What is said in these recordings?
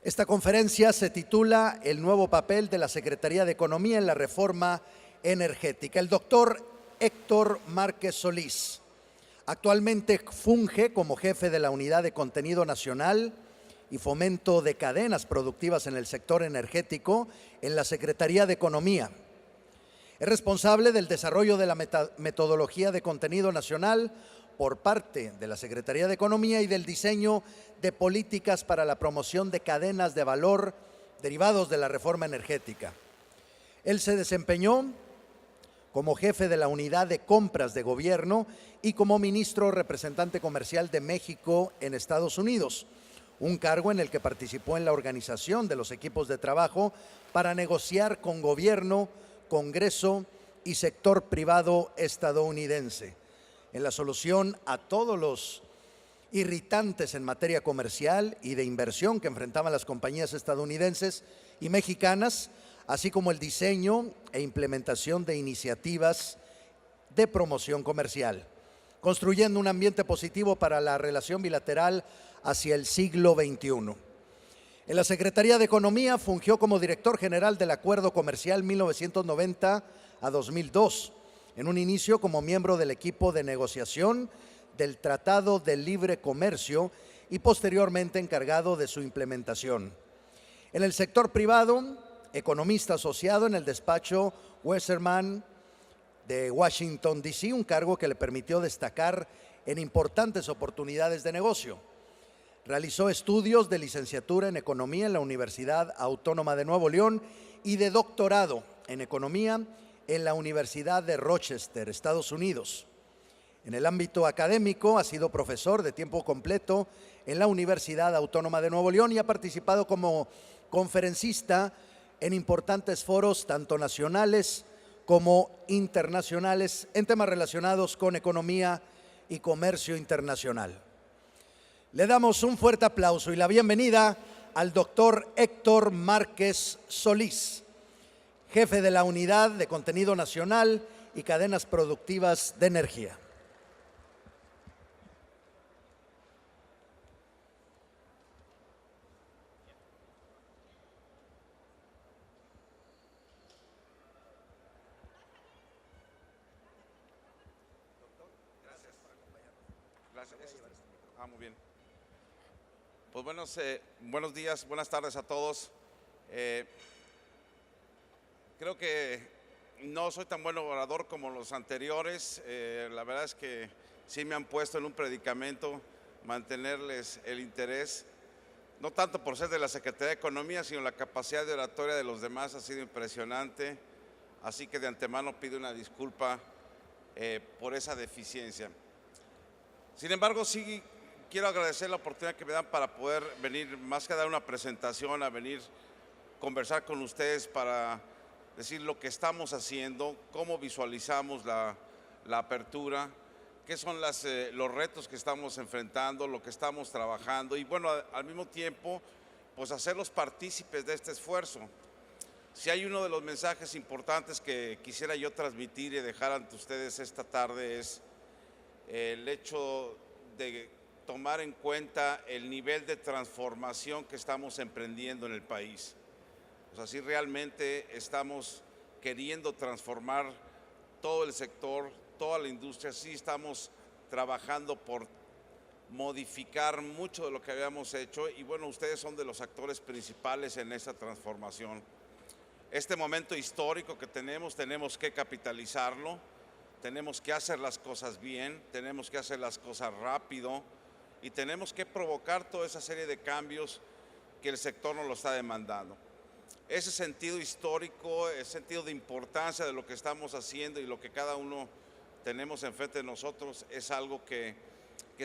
Esta conferencia se titula El nuevo papel de la Secretaría de Economía en la reforma energética. El doctor Héctor Márquez Solís actualmente funge como jefe de la Unidad de Contenido Nacional y Fomento de Cadenas Productivas en el sector energético en la Secretaría de Economía. Es responsable del desarrollo de la metodología de contenido nacional por parte de la Secretaría de Economía y del diseño de políticas para la promoción de cadenas de valor derivados de la reforma energética. Él se desempeñó como jefe de la Unidad de Compras de Gobierno y como ministro representante comercial de México en Estados Unidos, un cargo en el que participó en la organización de los equipos de trabajo para negociar con gobierno, Congreso y sector privado estadounidense en la solución a todos los irritantes en materia comercial y de inversión que enfrentaban las compañías estadounidenses y mexicanas, así como el diseño e implementación de iniciativas de promoción comercial, construyendo un ambiente positivo para la relación bilateral hacia el siglo XXI. En la Secretaría de Economía fungió como director general del Acuerdo Comercial 1990 a 2002, en un inicio como miembro del equipo de negociación del Tratado de Libre Comercio y posteriormente encargado de su implementación. En el sector privado, economista asociado en el despacho Wasserman de Washington, D.C., un cargo que le permitió destacar en importantes oportunidades de negocio. Realizó estudios de licenciatura en Economía en la Universidad Autónoma de Nuevo León y de doctorado en Economía en la Universidad de Rochester, Estados Unidos. En el ámbito académico ha sido profesor de tiempo completo en la Universidad Autónoma de Nuevo León y ha participado como conferencista en importantes foros tanto nacionales como internacionales en temas relacionados con economía y comercio internacional. Le damos un fuerte aplauso y la bienvenida al doctor Héctor Márquez Solís, jefe de la Unidad de Contenido Nacional y Cadenas Productivas de Energía. Gracias. Muy bien. Pues buenos días, buenas tardes a todos. Creo que no soy tan buen orador como los anteriores. La verdad es que sí me han puesto en un predicamento mantenerles el interés, no tanto por ser de la Secretaría de Economía, sino la capacidad de oratoria de los demás ha sido impresionante. Así que de antemano pido una disculpa por esa deficiencia. Sin embargo, sí quiero agradecer la oportunidad que me dan para poder venir, más que dar una presentación, a venir a conversar con ustedes para decir lo que estamos haciendo, cómo visualizamos la apertura, qué son los retos que estamos enfrentando, lo que estamos trabajando y bueno, al mismo tiempo, pues hacerlos partícipes de este esfuerzo. Si hay uno de los mensajes importantes que quisiera yo transmitir y dejar ante ustedes esta tarde es el hecho de tomar en cuenta el nivel de transformación que estamos emprendiendo en el país. O sea, si realmente estamos queriendo transformar todo el sector, toda la industria, sí estamos trabajando por modificar mucho de lo que habíamos hecho y bueno, ustedes son de los actores principales en esta transformación. Este momento histórico que tenemos que capitalizarlo, tenemos que hacer las cosas bien, tenemos que hacer las cosas rápido y tenemos que provocar toda esa serie de cambios que el sector nos lo está demandando. Ese sentido histórico, ese sentido de importancia de lo que estamos haciendo y lo que cada uno tenemos enfrente de nosotros es algo que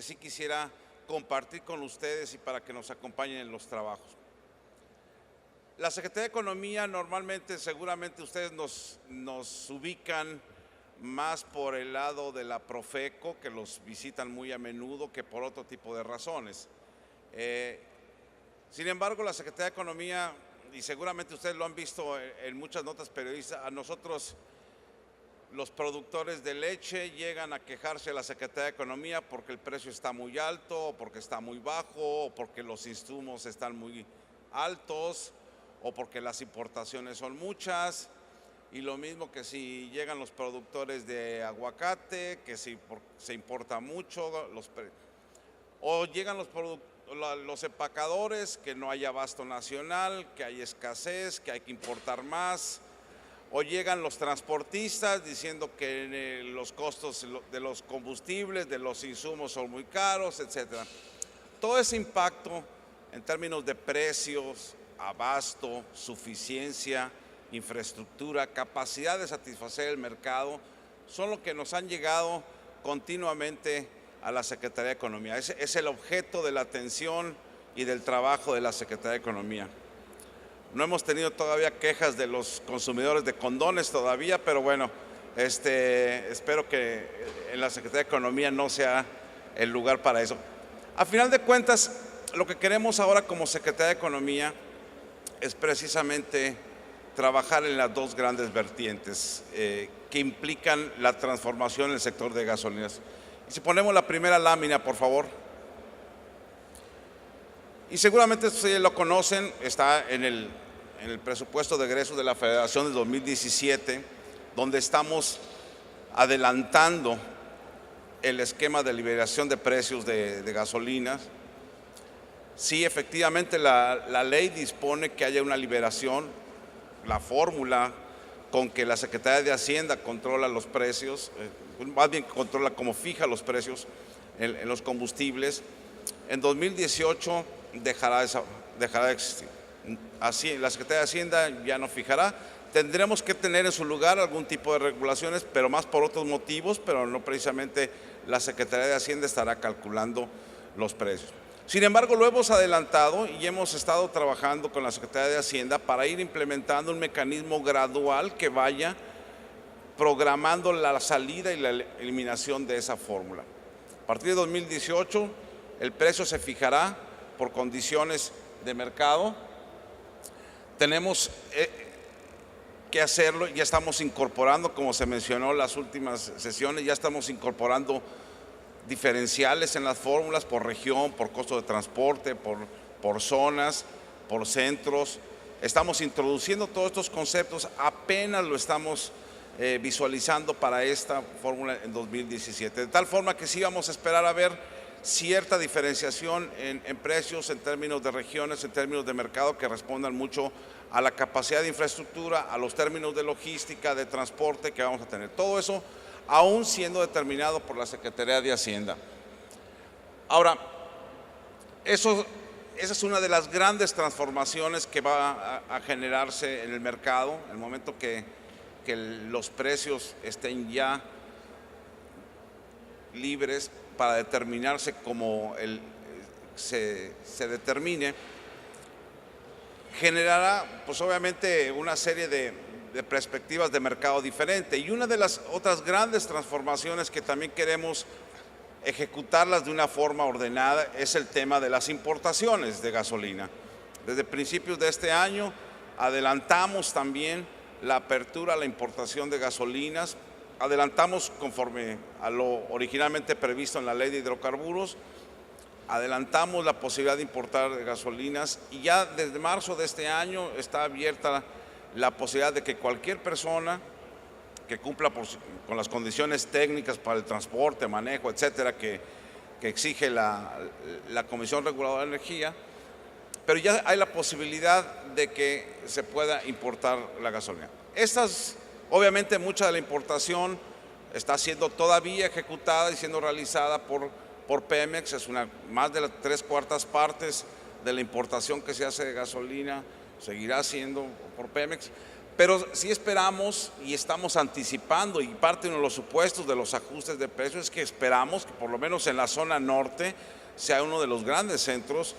sí quisiera compartir con ustedes y para que nos acompañen en los trabajos. La Secretaría de Economía normalmente, seguramente ustedes nos ubican más por el lado de la Profeco, que los visitan muy a menudo, que por otro tipo de razones. Sin embargo, la Secretaría de Economía, y seguramente ustedes lo han visto en muchas notas periodistas, a nosotros los productores de leche llegan a quejarse a la Secretaría de Economía porque el precio está muy alto, o porque está muy bajo, o porque los insumos están muy altos o porque las importaciones son muchas. Y lo mismo que si llegan los productores de aguacate, que si se importa mucho, o llegan los empacadores, que no hay abasto nacional, que hay escasez, que hay que importar más, o llegan los transportistas diciendo que los costos de los combustibles, de los insumos son muy caros, etc. Todo ese impacto en términos de precios, abasto, suficiencia, infraestructura, capacidad de satisfacer el mercado, son lo que nos han llegado continuamente a la Secretaría de Economía. Es el objeto de la atención y del trabajo de la Secretaría de Economía. No hemos tenido todavía quejas de los consumidores de condones todavía, pero bueno, espero que en la Secretaría de Economía no sea el lugar para eso. A final de cuentas, lo que queremos ahora como Secretaría de Economía es precisamente trabajar en las dos grandes vertientes que implican la transformación en el sector de gasolinas. Y si ponemos la primera lámina, por favor. Y seguramente ustedes lo conocen, está en el presupuesto de egresos de la Federación del 2017, donde estamos adelantando el esquema de liberación de precios de gasolinas. Sí, efectivamente la ley dispone que haya una liberación, la fórmula con que la Secretaría de Hacienda controla los precios, más bien controla cómo fija los precios en los combustibles. En 2018 dejará de existir. Así, la Secretaría de Hacienda ya no fijará. Tendremos que tener en su lugar algún tipo de regulaciones, pero más por otros motivos, pero no precisamente la Secretaría de Hacienda estará calculando los precios. Sin embargo, lo hemos adelantado y hemos estado trabajando con la Secretaría de Hacienda para ir implementando un mecanismo gradual que vaya programando la salida y la eliminación de esa fórmula. A partir de 2018, el precio se fijará por condiciones de mercado. Tenemos que hacerlo, ya estamos incorporando, como se mencionó en las últimas sesiones, ya estamos incorporando diferenciales en las fórmulas por región, por costo de transporte, por zonas, por centros. Estamos introduciendo todos estos conceptos, apenas lo estamos visualizando para esta fórmula en 2017. De tal forma que sí vamos a esperar a ver cierta diferenciación en precios, en términos de regiones, en términos de mercado que respondan mucho a la capacidad de infraestructura, a los términos de logística, de transporte que vamos a tener. Todo eso aún siendo determinado por la Secretaría de Hacienda. Ahora, esa es una de las grandes transformaciones que va a generarse en el mercado, en el momento que los precios estén ya libres para determinarse como se determine, generará pues obviamente una serie de perspectivas de mercado diferente. Y una de las otras grandes transformaciones que también queremos ejecutarlas de una forma ordenada es el tema de las importaciones de gasolina. Desde principios de este año adelantamos también la apertura a la importación de gasolinas, adelantamos conforme a lo originalmente previsto en la Ley de Hidrocarburos, adelantamos la posibilidad de importar gasolinas y ya desde marzo de este año está abierta la posibilidad de que cualquier persona que cumpla con las condiciones técnicas para el transporte, manejo, etcétera, que exige la Comisión Reguladora de Energía, pero ya hay la posibilidad de que se pueda importar la gasolina. Obviamente mucha de la importación está siendo todavía ejecutada y siendo realizada por Pemex, es más de las 3/4 partes de la importación que se hace de gasolina, seguirá siendo por Pemex, pero sí esperamos y estamos anticipando, y parte de los supuestos de los ajustes de precios es que esperamos que por lo menos en la zona norte sea uno de los grandes centros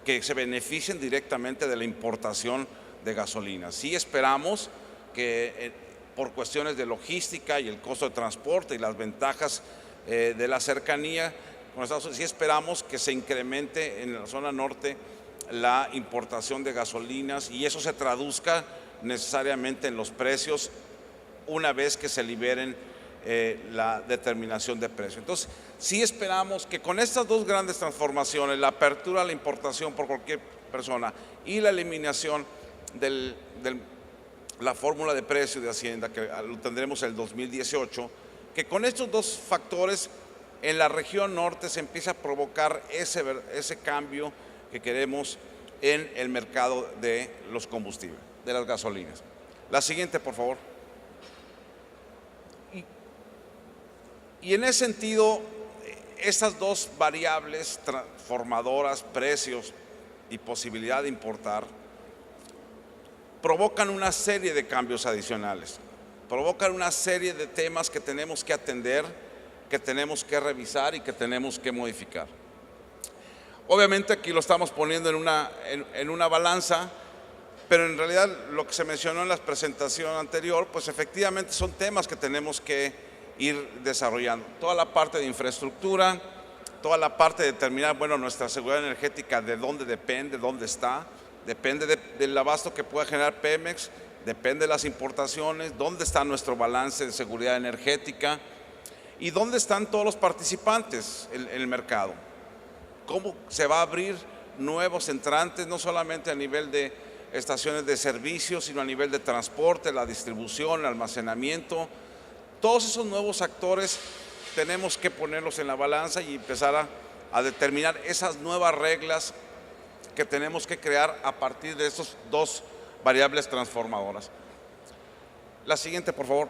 que se beneficien directamente de la importación de gasolina. Sí esperamos que por cuestiones de logística y el costo de transporte y las ventajas de la cercanía con Estados Unidos, sí esperamos que se incremente en la zona norte la importación de gasolinas y eso se traduzca necesariamente en los precios una vez que se liberen la determinación de precio. Entonces, sí esperamos que con estas dos grandes transformaciones, la apertura a la importación por cualquier persona, y la eliminación de la fórmula de precio de Hacienda, que lo tendremos el 2018, que con estos dos factores en la región norte se empieza a provocar ese cambio que queremos en el mercado de los combustibles, de las gasolinas. La siguiente, por favor. Y en ese sentido, estas dos variables transformadoras, precios y posibilidad de importar, provocan una serie de cambios adicionales, provocan una serie de temas que tenemos que atender, que tenemos que revisar y que tenemos que modificar. Obviamente aquí lo estamos poniendo en una balanza, pero en realidad lo que se mencionó en la presentación anterior, pues efectivamente son temas que tenemos que ir desarrollando. Toda la parte de infraestructura, toda la parte de determinar, bueno, nuestra seguridad energética, de dónde depende, dónde está, depende del abasto que pueda generar Pemex, depende de las importaciones, dónde está nuestro balance de seguridad energética y dónde están todos los participantes en el mercado. Cómo se va a abrir nuevos entrantes, no solamente a nivel de estaciones de servicio, sino a nivel de transporte, la distribución, el almacenamiento. Todos esos nuevos actores tenemos que ponerlos en la balanza y empezar a determinar esas nuevas reglas que tenemos que crear a partir de esas dos variables transformadoras. La siguiente, por favor.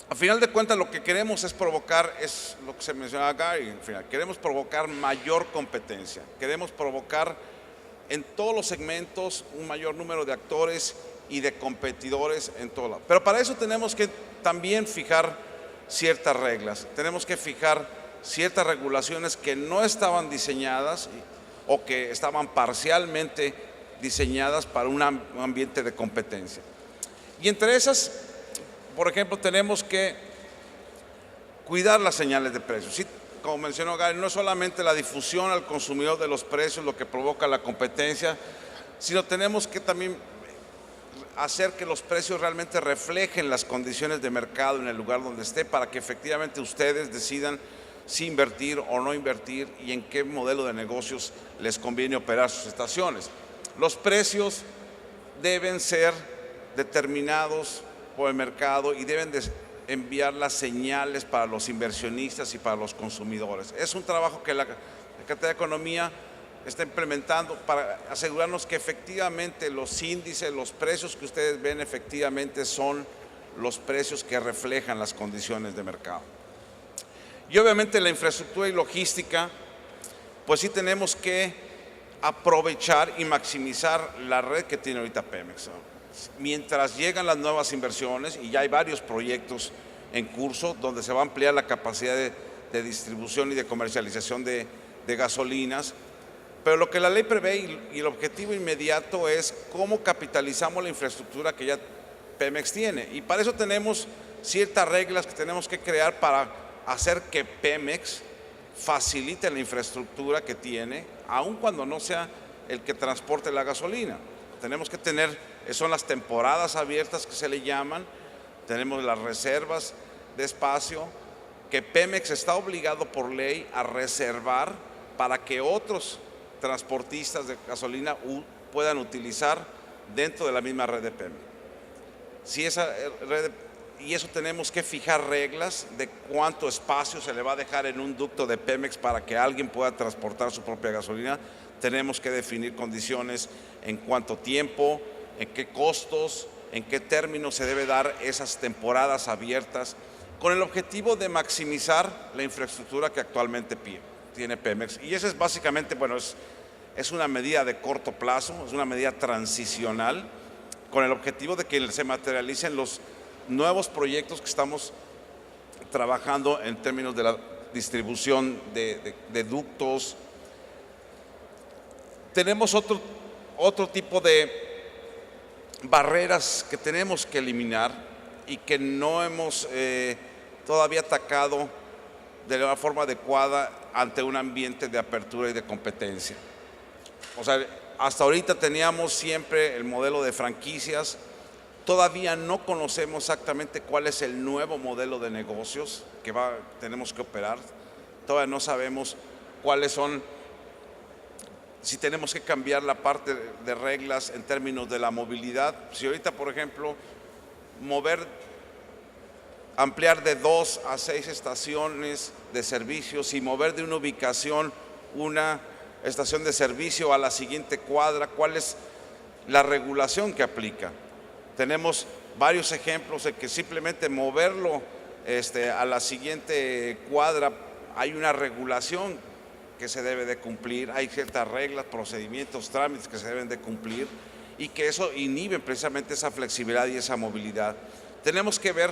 A final de cuentas, lo que queremos es provocar, es lo que se mencionaba acá, y al final, queremos provocar mayor competencia, queremos provocar en todos los segmentos un mayor número de actores y de competidores en todo lado. Pero para eso tenemos que también fijar ciertas reglas, tenemos que fijar ciertas regulaciones que no estaban diseñadas o que estaban parcialmente diseñadas para un ambiente de competencia. Y entre esas, por ejemplo, tenemos que cuidar las señales de precios. Sí, como mencionó Gary, no es solamente la difusión al consumidor de los precios lo que provoca la competencia, sino tenemos que también hacer que los precios realmente reflejen las condiciones de mercado en el lugar donde esté, para que efectivamente ustedes decidan si invertir o no invertir y en qué modelo de negocios les conviene operar sus estaciones. Los precios deben ser determinados por el mercado y deben de enviar las señales para los inversionistas y para los consumidores. Es un trabajo que la Secretaría de Economía está implementando para asegurarnos que efectivamente los índices, los precios que ustedes ven efectivamente son los precios que reflejan las condiciones de mercado. Y obviamente la infraestructura y logística, pues sí tenemos que aprovechar y maximizar la red que tiene ahorita Pemex, ¿no? Mientras llegan las nuevas inversiones, y ya hay varios proyectos en curso donde se va a ampliar la capacidad de distribución y de comercialización de gasolinas, pero lo que la ley prevé y el objetivo inmediato es cómo capitalizamos la infraestructura que ya Pemex tiene. Y para eso tenemos ciertas reglas que tenemos que crear para hacer que Pemex facilite la infraestructura que tiene, aun cuando no sea el que transporte la gasolina. Tenemos que tener, son las temporadas abiertas que se le llaman, tenemos las reservas de espacio que Pemex está obligado por ley a reservar para que otros transportistas de gasolina puedan utilizar dentro de la misma red de Pemex. Si esa red, y eso tenemos que fijar reglas de cuánto espacio se le va a dejar en un ducto de Pemex para que alguien pueda transportar su propia gasolina. Tenemos que definir condiciones en cuánto tiempo, en qué costos, en qué términos se debe dar esas temporadas abiertas, con el objetivo de maximizar la infraestructura que actualmente tiene Pemex. Y eso es básicamente, bueno, es una medida de corto plazo, es una medida transicional, con el objetivo de que se materialicen los nuevos proyectos que estamos trabajando en términos de la distribución de ductos. Tenemos otro tipo de barreras que tenemos que eliminar y que no hemos todavía atacado de la forma adecuada ante un ambiente de apertura y de competencia. O sea, hasta ahorita teníamos siempre el modelo de franquicias. Todavía no conocemos exactamente cuál es el nuevo modelo de negocios que tenemos que operar. Todavía no sabemos cuáles son si tenemos que cambiar la parte de reglas en términos de la movilidad. Si ahorita, por ejemplo, ampliar de 2 a 6 estaciones de servicios y mover de una ubicación una estación de servicio a la siguiente cuadra, ¿cuál es la regulación que aplica? Tenemos varios ejemplos de que simplemente moverlo a la siguiente cuadra hay una regulación que se debe de cumplir, hay ciertas reglas, procedimientos, trámites que se deben de cumplir y que eso inhibe precisamente esa flexibilidad y esa movilidad. Tenemos que ver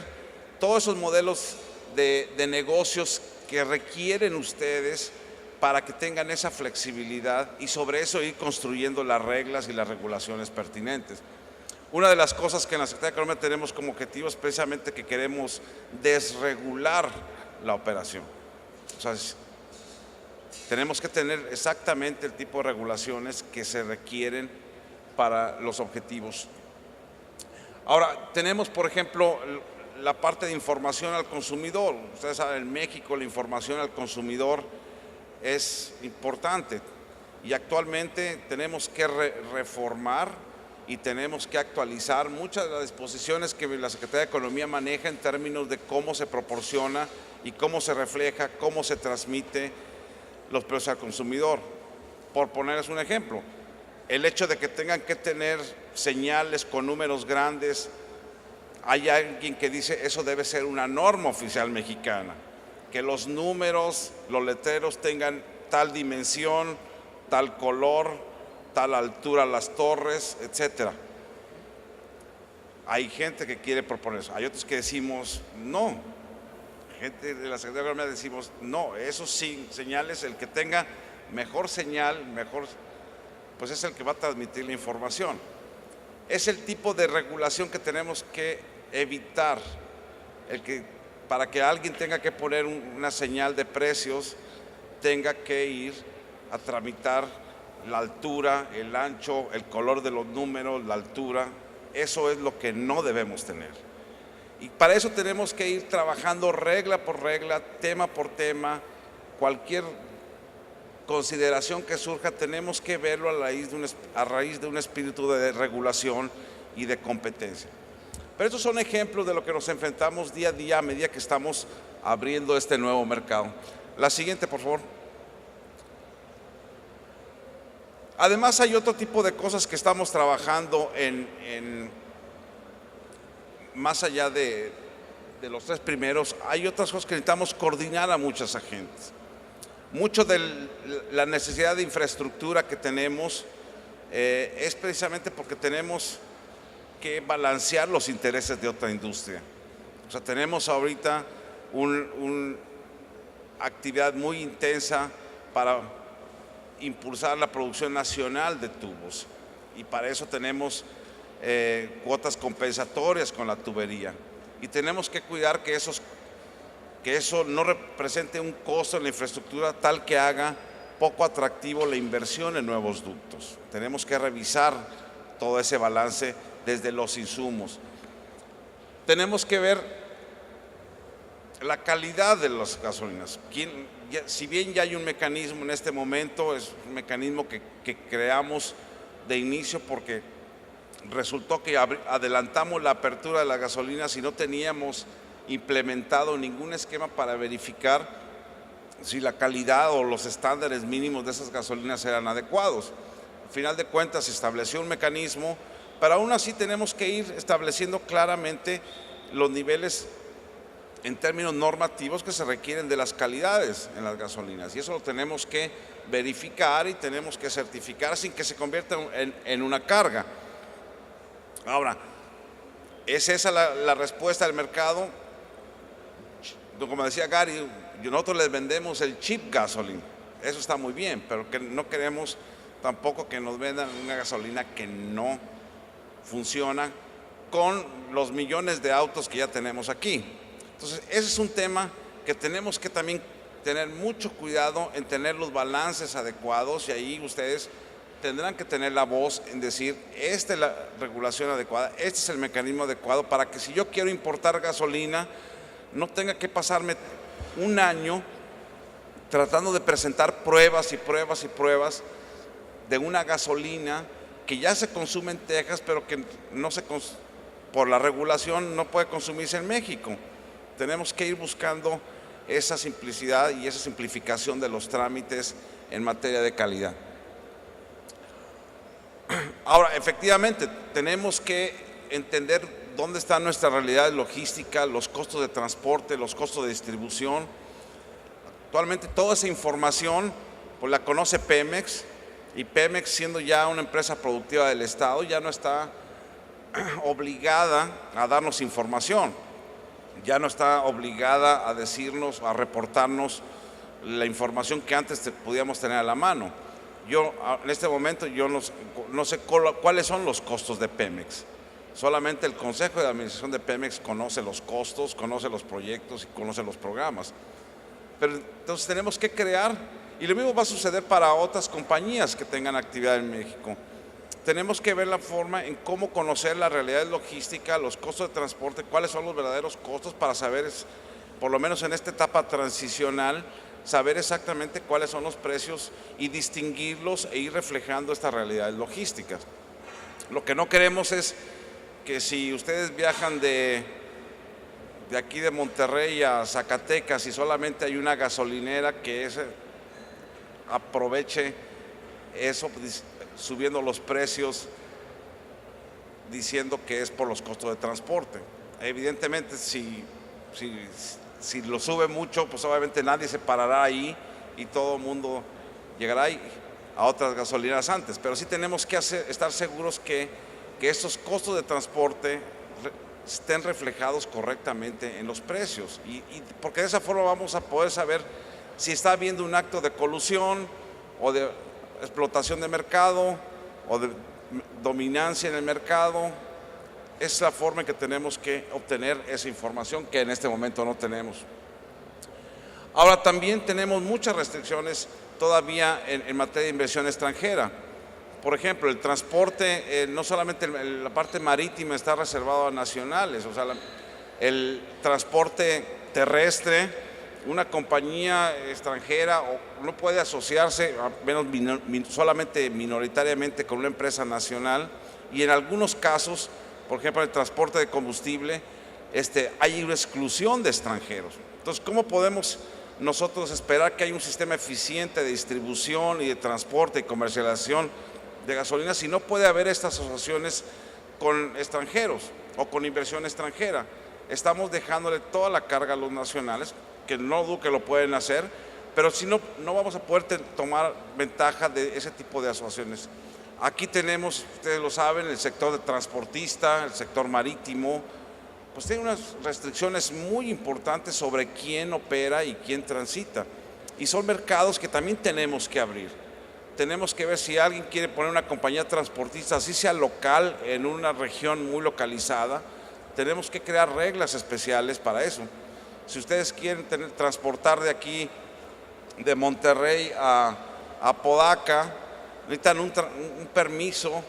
todos esos modelos de negocios que requieren ustedes para que tengan esa flexibilidad y sobre eso ir construyendo las reglas y las regulaciones pertinentes. Una de las cosas que en la Secretaría de Economía tenemos como objetivo es precisamente que queremos desregular la operación. O sea, tenemos que tener exactamente el tipo de regulaciones que se requieren para los objetivos. Ahora, tenemos, por ejemplo, la parte de información al consumidor. Ustedes saben, en México la información al consumidor es importante y actualmente tenemos que reformar y tenemos que actualizar muchas de las disposiciones que la Secretaría de Economía maneja en términos de cómo se proporciona y cómo se refleja, cómo se transmite los precios al consumidor. Por ponerles un ejemplo, el hecho de que tengan que tener señales con números grandes, hay alguien que dice eso debe ser una norma oficial mexicana, que los números, los letreros tengan tal dimensión, tal color, tal altura las torres, etcétera. Hay gente que quiere proponer eso, hay otros que decimos no. Gente de la Secretaría de Economía decimos no, esos sí, señales, el que tenga mejor señal, pues es el que va a transmitir la información. Es el tipo de regulación que tenemos que evitar, para que alguien tenga que poner una señal de precios, tenga que ir a tramitar la altura, el ancho, el color de los números, la altura. Eso es lo que no debemos tener. Y para eso tenemos que ir trabajando regla por regla, tema por tema, cualquier consideración que surja, tenemos que verlo a raíz de un espíritu de regulación y de competencia. Pero estos son ejemplos de lo que nos enfrentamos día a día a medida que estamos abriendo este nuevo mercado. La siguiente, por favor. Además, hay otro tipo de cosas que estamos trabajando más allá de los 3 primeros. Hay otras cosas que necesitamos coordinar a muchas agentes. Mucho de la necesidad de infraestructura que tenemos es precisamente porque tenemos que balancear los intereses de otra industria. O sea, tenemos ahorita una actividad muy intensa para impulsar la producción nacional de tubos y para eso tenemos cuotas compensatorias con la tubería y tenemos que cuidar que eso no represente un costo en la infraestructura tal que haga poco atractivo la inversión en nuevos ductos. Tenemos que revisar todo ese balance desde los insumos. Tenemos que ver la calidad de las gasolinas. Si bien ya hay un mecanismo en este momento, es un mecanismo que creamos de inicio porque resultó que adelantamos la apertura de las gasolinas y no teníamos implementado ningún esquema para verificar si la calidad o los estándares mínimos de esas gasolinas eran adecuados. Al final de cuentas se estableció un mecanismo, pero aún así tenemos que ir estableciendo claramente los niveles en términos normativos que se requieren de las calidades en las gasolinas y eso lo tenemos que verificar y tenemos que certificar sin que se convierta en una carga. Ahora, ¿es esa la respuesta del mercado? Como decía Gary, nosotros les vendemos el cheap gasoline, eso está muy bien, pero que no queremos tampoco que nos vendan una gasolina que no funciona con los millones de autos que ya tenemos aquí. Entonces, ese es un tema que tenemos que también tener mucho cuidado en tener los balances adecuados y ahí ustedes tendrán que tener la voz en decir, esta es la regulación adecuada, este es el mecanismo adecuado para que si yo quiero importar gasolina, no tenga que pasarme un año tratando de presentar pruebas y pruebas y pruebas de una gasolina que ya se consume en Texas, pero que no se por la regulación no puede consumirse en México. Tenemos que ir buscando esa simplicidad y esa simplificación de los trámites en materia de calidad. Ahora, efectivamente, tenemos que entender dónde está nuestra realidad logística, los costos de transporte, los costos de distribución. Actualmente toda esa información pues la conoce Pemex, y Pemex, siendo ya una empresa productiva del Estado, ya no está obligada a darnos información, ya no está obligada a decirnos, a reportarnos la información que antes podíamos tener a la mano. Yo en este momento yo no sé cuáles son los costos de Pemex. Solamente el Consejo de Administración de Pemex conoce los costos, conoce los proyectos y conoce los programas. Pero entonces tenemos que crear, y lo mismo va a suceder para otras compañías que tengan actividad en México. Tenemos que ver la forma en cómo conocer la realidad logística, los costos de transporte, cuáles son los verdaderos costos para saber, por lo menos en esta etapa transicional, saber exactamente cuáles son los precios y distinguirlos e ir reflejando estas realidades logísticas. Lo que no queremos es que si ustedes viajan de aquí de Monterrey a Zacatecas y solamente hay una gasolinera que aproveche eso subiendo los precios diciendo que es por los costos de transporte. Evidentemente si lo sube mucho, pues obviamente nadie se parará ahí y todo el mundo llegará ahí a otras gasolineras antes, pero sí tenemos que estar seguros que estos costos de transporte estén reflejados correctamente en los precios, y porque de esa forma vamos a poder saber si está habiendo un acto de colusión o de explotación de mercado o de dominancia en el mercado. Es la forma en que tenemos que obtener esa información que en este momento no tenemos. Ahora también tenemos muchas restricciones todavía en materia de inversión extranjera. Por ejemplo, el transporte, no solamente la parte marítima está reservado a nacionales, o sea, el transporte terrestre, una compañía extranjera no puede asociarse, solamente minoritariamente, con una empresa nacional, y en algunos casos, por ejemplo, el transporte de combustible, hay una exclusión de extranjeros. Entonces, ¿cómo podemos nosotros esperar que haya un sistema eficiente de distribución y de transporte y comercialización de gasolina si no puede haber estas asociaciones con extranjeros o con inversión extranjera? Estamos dejándole toda la carga a los nacionales, que no dudo que lo pueden hacer, pero si no, no vamos a poder tomar ventaja de ese tipo de asociaciones. Aquí tenemos, ustedes lo saben, el sector de transportista, el sector marítimo, pues tiene unas restricciones muy importantes sobre quién opera y quién transita. Y son mercados que también tenemos que abrir. Tenemos que ver si alguien quiere poner una compañía transportista, así sea local, en una región muy localizada. Tenemos que crear reglas especiales para eso. Si ustedes quieren transportar de aquí, de Monterrey a Apodaca, necesitan un permiso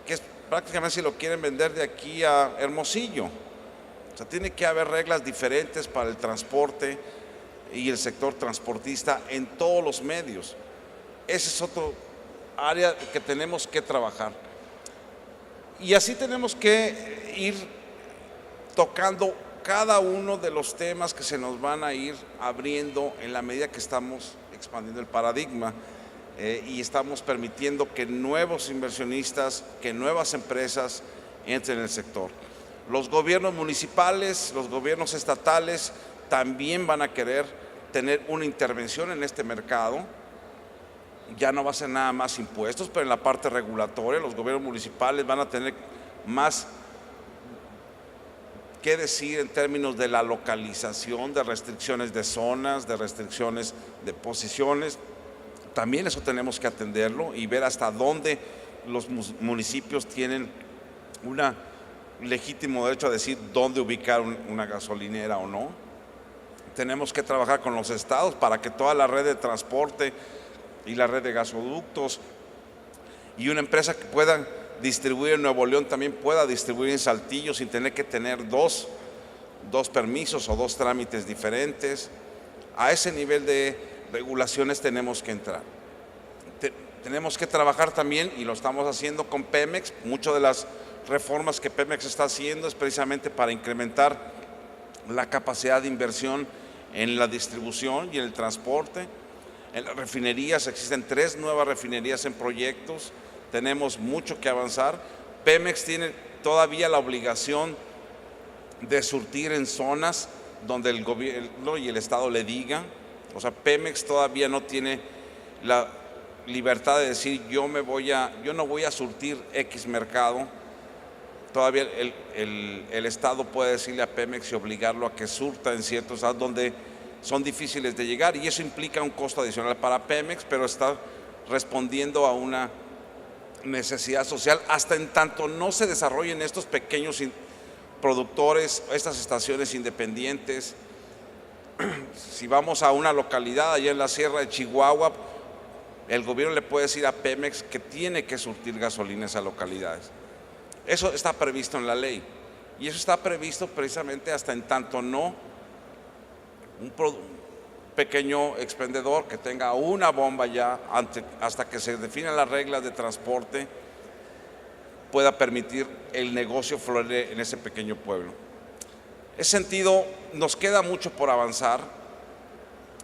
que es prácticamente si lo quieren vender de aquí a Hermosillo. O sea, tiene que haber reglas diferentes para el transporte y el sector transportista en todos los medios. Ese es otro área que tenemos que trabajar. Y así tenemos que ir tocando cada uno de los temas que se nos van a ir abriendo en la medida que estamos expandiendo el paradigma y estamos permitiendo que nuevos inversionistas, que nuevas empresas entren en el sector. Los gobiernos municipales, los gobiernos estatales también van a querer tener una intervención en este mercado. Ya no va a ser nada más impuestos, pero en la parte regulatoria los gobiernos municipales van a tener más que decir en términos de la localización, de restricciones de zonas, de restricciones de posiciones. También eso tenemos que atenderlo y ver hasta dónde los municipios tienen un legítimo derecho a decir dónde ubicar una gasolinera o no. Tenemos que trabajar con los estados para que toda la red de transporte y la red de gasoductos y una empresa que pueda distribuir en Nuevo León también pueda distribuir en Saltillo sin tener que tener dos permisos o dos trámites diferentes. A ese nivel de regulaciones tenemos que entrar. tenemos que trabajar también, y lo estamos haciendo con Pemex. Muchas de las reformas que Pemex está haciendo es precisamente para incrementar la capacidad de inversión en la distribución y en el transporte. En las refinerías existen 3 nuevas refinerías en proyectos, tenemos mucho que avanzar. Pemex tiene todavía la obligación de surtir en zonas donde el gobierno y el Estado le digan. O sea, Pemex todavía no tiene la libertad de decir yo no voy a surtir X mercado. Todavía el Estado puede decirle a Pemex y obligarlo a que surta en ciertos estados donde son difíciles de llegar, y eso implica un costo adicional para Pemex, pero está respondiendo a una necesidad social hasta en tanto no se desarrollen estos pequeños productores, estas estaciones independientes. Si vamos a una localidad allá en la Sierra de Chihuahua, el gobierno le puede decir a Pemex que tiene que surtir gasolina a esas localidades. Eso está previsto en la ley, y eso está previsto precisamente hasta en tanto no un pequeño expendedor que tenga una bomba ya hasta que se definan las reglas de transporte pueda permitir el negocio florecer en ese pequeño pueblo. En ese sentido, nos queda mucho por avanzar.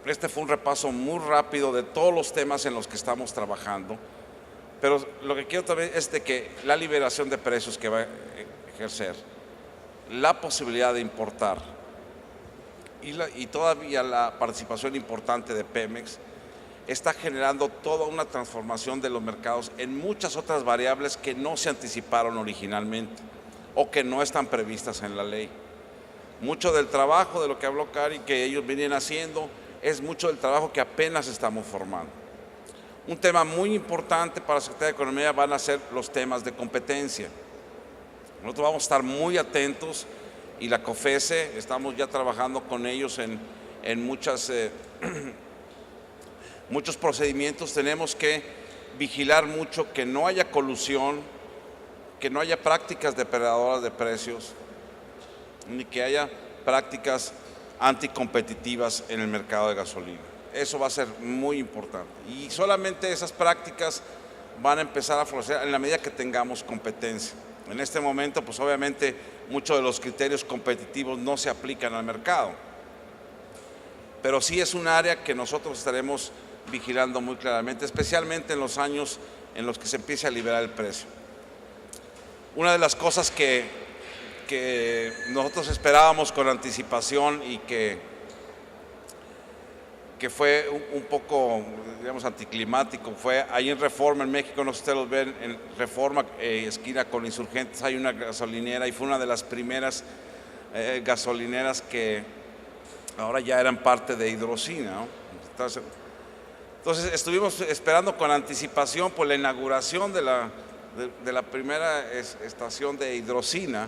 Este fue un repaso muy rápido de todos los temas en los que estamos trabajando, pero lo que quiero también es de que la liberación de precios que va a ejercer, la posibilidad de importar y todavía la participación importante de Pemex está generando toda una transformación de los mercados en muchas otras variables que no se anticiparon originalmente o que no están previstas en la ley. Mucho del trabajo de lo que habló Cari que ellos vienen haciendo es mucho del trabajo que apenas estamos formando. Un tema muy importante para la Secretaría de Economía van a ser los temas de competencia. Nosotros vamos a estar muy atentos, y la COFESE, estamos ya trabajando con ellos en muchos procedimientos. Tenemos que vigilar mucho que no haya colusión, que no haya prácticas depredadoras de precios, ni que haya prácticas anticompetitivas en el mercado de gasolina. Eso va a ser muy importante, y solamente esas prácticas van a empezar a florecer en la medida que tengamos competencia. En este momento, pues obviamente, muchos de los criterios competitivos no se aplican al mercado, pero sí es un área que nosotros estaremos vigilando muy claramente, especialmente en los años en los que se empiece a liberar el precio. Una de las cosas que nosotros esperábamos con anticipación y que fue un poco, digamos, anticlimático, fue ahí en Reforma, en México, no sé si ustedes los ven, en Reforma, esquina con Insurgentes, hay una gasolinera, y fue una de las primeras gasolineras que ahora ya eran parte de Hidrocina, ¿no? Entonces estuvimos esperando con anticipación por la inauguración de la primera estación de Hidrocina,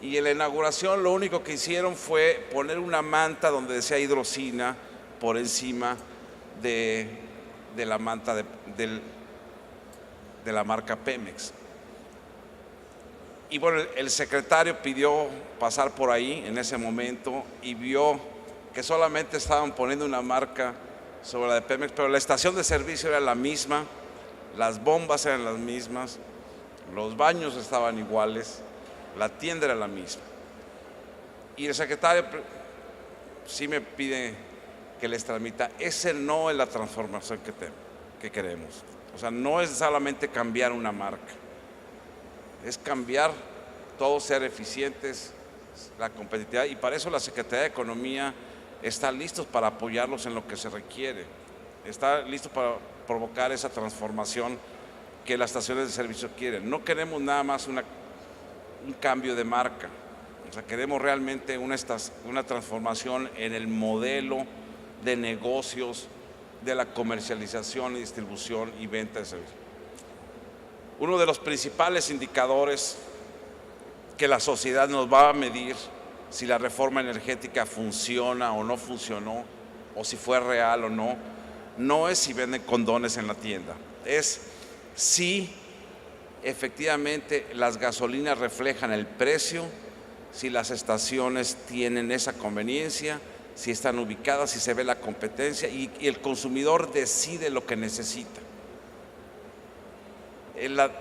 y en la inauguración lo único que hicieron fue poner una manta donde decía Hidrocina por encima de la manta de la marca Pemex. Y bueno, el secretario pidió pasar por ahí en ese momento y vio que solamente estaban poniendo una marca sobre la de Pemex, pero la estación de servicio era la misma, las bombas eran las mismas, los baños estaban iguales, la tienda era la misma. Y el secretario sí me pide que les tramita. Ese no es la transformación que queremos. O sea, no es solamente cambiar una marca, es cambiar todo, ser eficientes, la competitividad, y para eso la Secretaría de Economía está listos para apoyarlos en lo que se requiere, está listo para provocar esa transformación que las estaciones de servicio quieren. No queremos nada más un cambio de marca, o sea, queremos realmente una transformación en el modelo de negocios, de la comercialización y distribución y venta de servicios. Uno de los principales indicadores que la sociedad nos va a medir si la reforma energética funciona o no funcionó, o si fue real o no, no es si venden condones en la tienda, es si efectivamente las gasolinas reflejan el precio, si las estaciones tienen esa conveniencia, si están ubicadas, si se ve la competencia y el consumidor decide lo que necesita.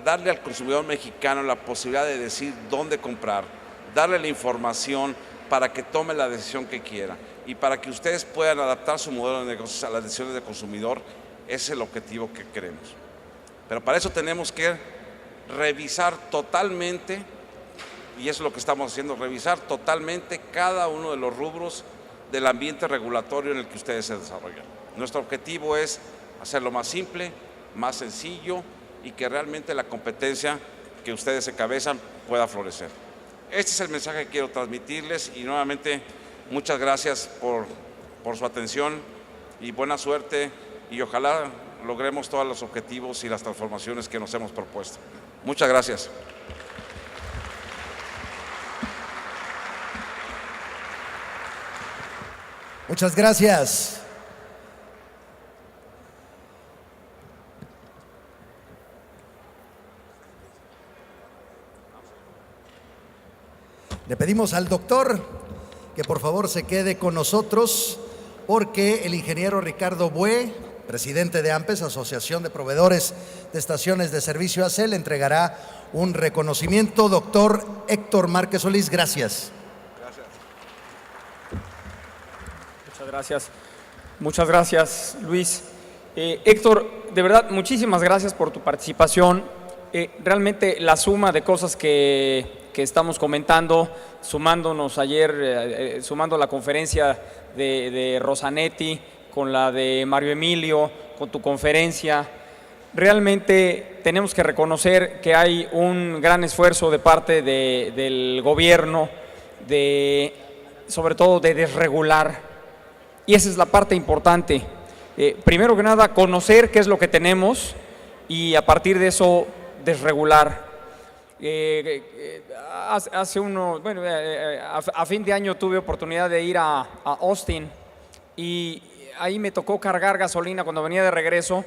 darle al consumidor mexicano la posibilidad de decir dónde comprar, darle la información para que tome la decisión que quiera y para que ustedes puedan adaptar su modelo de negocios a las decisiones del consumidor. Ese es el objetivo que queremos. Pero para eso tenemos que revisar totalmente, y eso es lo que estamos haciendo, revisar totalmente cada uno de los rubros del ambiente regulatorio en el que ustedes se desarrollan. Nuestro objetivo es hacerlo más simple, más sencillo y que realmente la competencia que ustedes encabezan pueda florecer. Este es el mensaje que quiero transmitirles y nuevamente muchas gracias por su atención y buena suerte y ojalá logremos todos los objetivos y las transformaciones que nos hemos propuesto. Muchas gracias. Muchas gracias. Le pedimos al doctor que por favor se quede con nosotros porque el ingeniero Ricardo Bue, presidente de AMPES, Asociación de Proveedores de Estaciones de Servicio AC, le entregará un reconocimiento. Doctor Héctor Márquez Solís, gracias. Muchas gracias. Muchas gracias, Luis. Héctor, de verdad, muchísimas gracias por tu participación. Realmente la suma de cosas que estamos comentando, sumándonos ayer, sumando la conferencia de Rosanetti, con la de Mario Emilio, con tu conferencia, realmente tenemos que reconocer que hay un gran esfuerzo de parte del gobierno, sobre todo de desregular, y esa es la parte importante. Primero que nada, conocer qué es lo que tenemos y a partir de eso desregular. A fin de año tuve oportunidad de ir a Austin y ahí me tocó cargar gasolina cuando venía de regreso.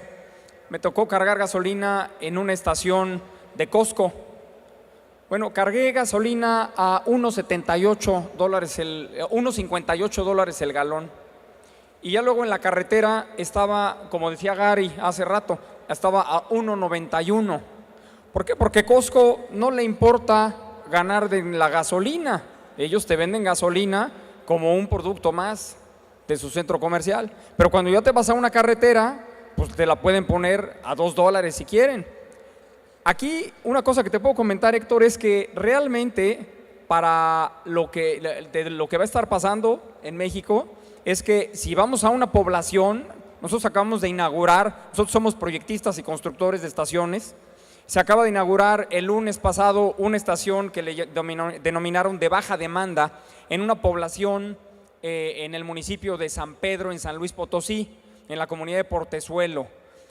Me tocó cargar gasolina en una estación de Costco. Bueno, cargué gasolina a $1.58 el galón. Y ya luego en la carretera estaba, como decía Gary hace rato, estaba a $1.91. ¿Por qué? Porque Costco no le importa ganar de la gasolina. Ellos te venden gasolina como un producto más de su centro comercial. Pero cuando ya te vas a una carretera, pues te la pueden poner a $2 si quieren. Aquí una cosa que te puedo comentar, Héctor, es que realmente para lo que va a estar pasando en México es que si vamos a una población, nosotros acabamos de inaugurar, nosotros somos proyectistas y constructores de estaciones. Se acaba de inaugurar el lunes pasado una estación que le denominaron de baja demanda en una población en el municipio de San Pedro, en San Luis Potosí, en la comunidad de Portezuelo.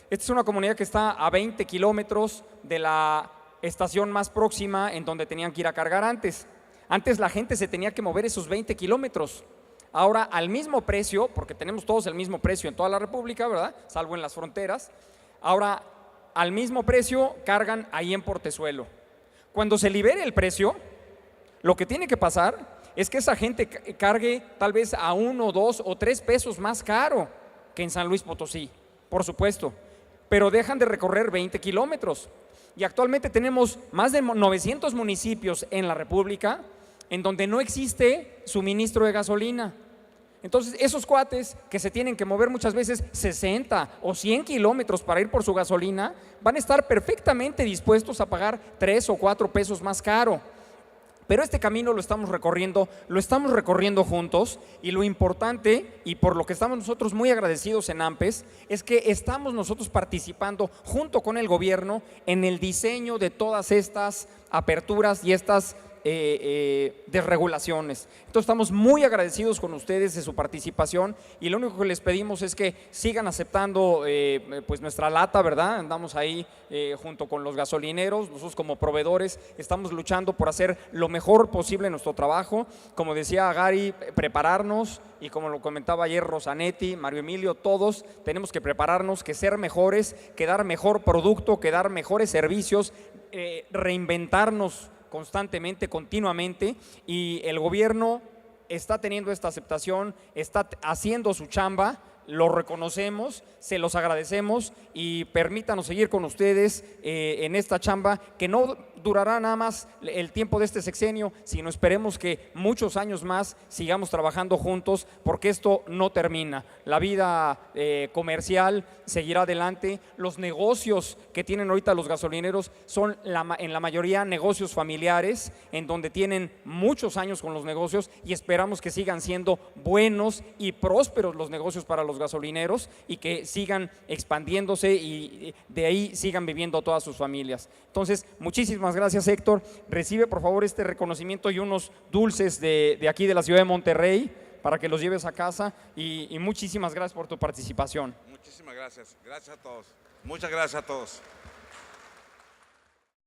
Esta es una comunidad que está a 20 kilómetros de la estación más próxima en donde tenían que ir a cargar antes. Antes la gente se tenía que mover esos 20 kilómetros. Ahora al mismo precio, porque tenemos todos el mismo precio en toda la República, ¿verdad? Salvo en las fronteras. Ahora al mismo precio cargan ahí en Portezuelo. Cuando se libere el precio, lo que tiene que pasar es que esa gente cargue tal vez a 1, 2 o 3 pesos más caro que en San Luis Potosí, por supuesto, pero dejan de recorrer 20 kilómetros. Y actualmente tenemos más de 900 municipios en la República en donde no existe suministro de gasolina. Entonces, esos cuates que se tienen que mover muchas veces 60 o 100 kilómetros para ir por su gasolina, van a estar perfectamente dispuestos a pagar 3 o 4 pesos más caro. Pero este camino lo estamos recorriendo juntos, y lo importante, y por lo que estamos nosotros muy agradecidos en AMPES, es que estamos nosotros participando junto con el gobierno en el diseño de todas estas aperturas y estas desregulaciones. Entonces estamos muy agradecidos con ustedes de su participación, y lo único que les pedimos es que sigan aceptando pues nuestra lata, ¿verdad? Andamos ahí junto con los gasolineros. Nosotros como proveedores estamos luchando por hacer lo mejor posible en nuestro trabajo. Como decía Gary, prepararnos, y como lo comentaba ayer Rosanetti, Mario Emilio, todos tenemos que prepararnos, que ser mejores, que dar mejor producto, que dar mejores servicios, reinventarnos constantemente, continuamente, y el gobierno está teniendo esta aceptación, está haciendo su chamba. lo reconocemos, se los agradecemos y permítanos seguir con ustedes en esta chamba que no durará nada más el tiempo de este sexenio, sino esperemos que muchos años más sigamos trabajando juntos, porque esto no termina. La vida comercial seguirá adelante. Los negocios que tienen ahorita los gasolineros son en la mayoría negocios familiares, en donde tienen muchos años con los negocios, y esperamos que sigan siendo buenos y prósperos los negocios para los gasolineros y que sigan expandiéndose y de ahí sigan viviendo todas sus familias. Entonces, muchísimas gracias, Héctor. Recibe por favor este reconocimiento y unos dulces de aquí de la ciudad de Monterrey para que los lleves a casa, y muchísimas gracias por tu participación. Muchísimas gracias. Gracias a todos. Muchas gracias a todos.